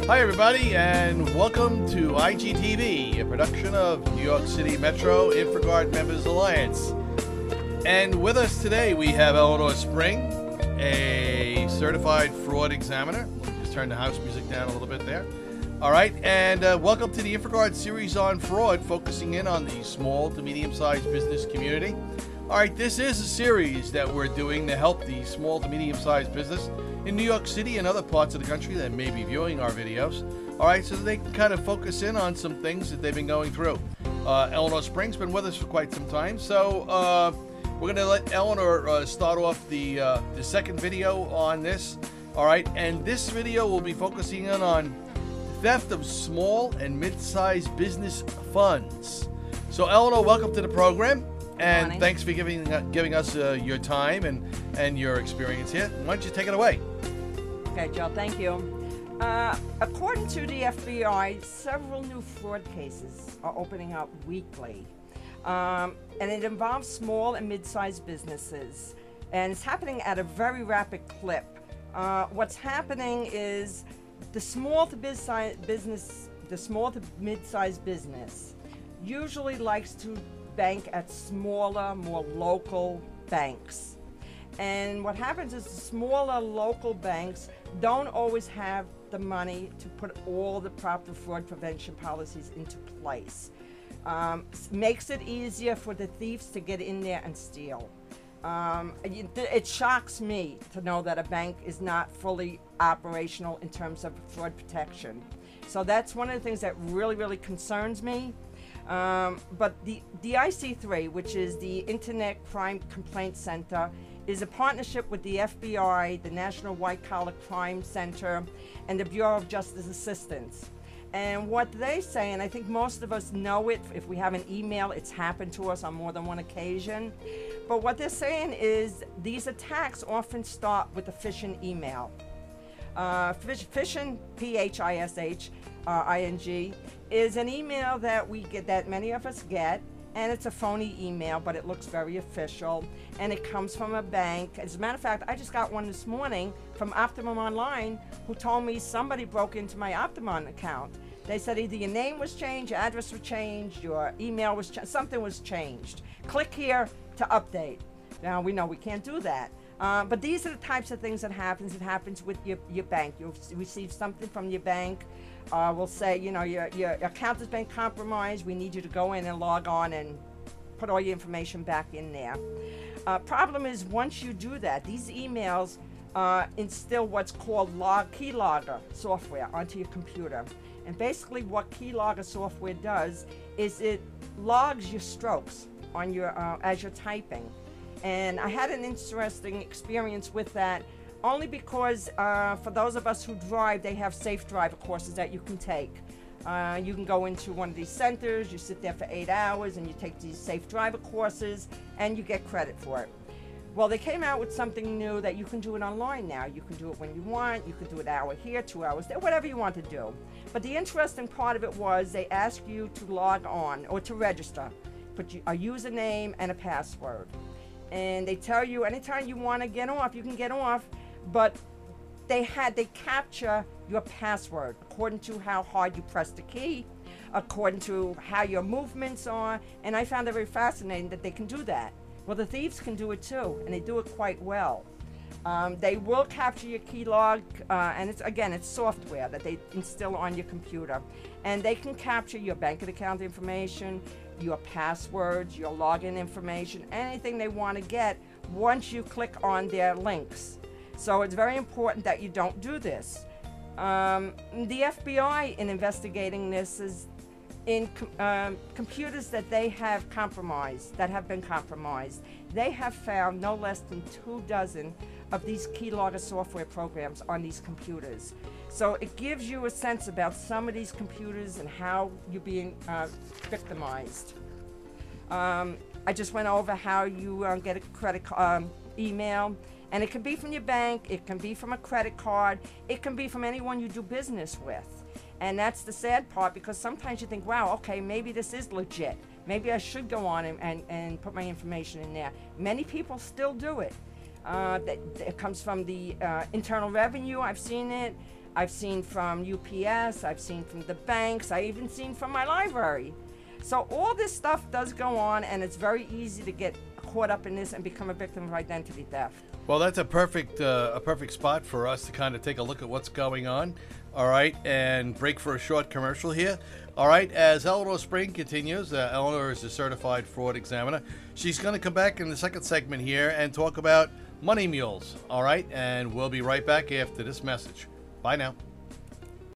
Hi, everybody, and welcome to IGTV, a production of New York City Metro InfraGard Members Alliance. And with us today, we have Eleanor Spring, a certified fraud examiner. Just turn the house music down a little bit there. All right, and welcome to the InfraGard series on fraud, focusing in on the small to medium-sized business community. All right, this is a series that we're doing to help the small to medium-sized business in New York City and other parts of the country that may be viewing our videos. All right, so they can kind of focus in on some things that they've been going through. Eleanor Spring's been with us for quite some time, so we're going to let Eleanor start off the second video on this. All right, and this video will be focusing in on theft of small and mid-sized business funds. So, Eleanor, welcome to the program. And thanks for giving us your time and your experience here. Why don't you take it away? Okay, Joe, thank you. According to the FBI, several new fraud cases are opening up weekly. And it involves small and mid-sized businesses. And it's happening at a very rapid clip. What's happening is the small to mid-sized business usually likes to bank at smaller, more local banks. And what happens is the smaller local banks don't always have the money to put all the proper fraud prevention policies into place. Makes it easier for the thieves to get in there and steal. It shocks me to know that a bank is not fully operational in terms of fraud protection. So that's one of the things that really, really concerns me. But the IC3, which is the Internet Crime Complaint Center, is a partnership with the FBI, the National White Collar Crime Center, and the Bureau of Justice Assistance. And what they say, and I think most of us know it, if we have an email, it's happened to us on more than one occasion. But what they're saying is these attacks often start with a phishing email. Phishing, P-H-I-S-H-I-N-G, is an email that we get, that many of us get, and it's a phony email, but it looks very official, and it comes from a bank. As a matter of fact, I just got one this morning from Optimum Online, who told me somebody broke into my Optimum account. They said either your name was changed, your address was changed, your email was changed, something was changed. Click here to update. Now, we know we can't do that. But these are the types of things that happens. It happens with your bank. You'll receive something from your bank. We'll say, you know, your account has been compromised. We need you to go in and log on and put all your information back in there. Problem is, once you do that, these emails instill what's called keylogger software onto your computer. And basically what keylogger software does is it logs your strokes on your as you're typing. And I had an interesting experience with that, only because for those of us who drive, they have safe driver courses that you can take. You can go into one of these centers, you sit there for 8 hours, and you take these safe driver courses, and you get credit for it. Well, they came out with something new that you can do it online now. You can do it when you want. You can do it an hour here, 2 hours there, whatever you want to do. But the interesting part of it was they ask you to log on or to register, put a username and a password. And they tell you anytime you want to get off, you can get off, but they capture your password according to how hard you press the key, according to how your movements are, and I found it very fascinating that they can do that. Well, the thieves can do it too, and they do it quite well. They will capture your keylog, and it's software that they instill on your computer, and they can capture your bank account information, your passwords, your login information, anything they want to get once you click on their links. So it's very important that you don't do this. The FBI, in investigating this, is in computers that they have been compromised. They have found no less than 24 of these keylogger software programs on these computers. So it gives you a sense about some of these computers and how you're being victimized. I just went over how you get a credit email, and it can be from your bank, it can be from a credit card, it can be from anyone you do business with. And that's the sad part, because sometimes you think, wow, okay, maybe this is legit. Maybe I should go on and put my information in there. Many people still do it. It comes from the Internal Revenue. I've seen it. I've seen from UPS, I've seen from the banks, I even seen from my library. So all this stuff does go on, and it's very easy to get caught up in this and become a victim of identity theft. Well, that's a perfect spot for us to kind of take a look at what's going on. All right, and break for a short commercial here. All right, as Eleanor Spring continues, Eleanor is a certified fraud examiner. She's going to come back in the second segment here and talk about money mules. All right, and we'll be right back after this message. Bye now.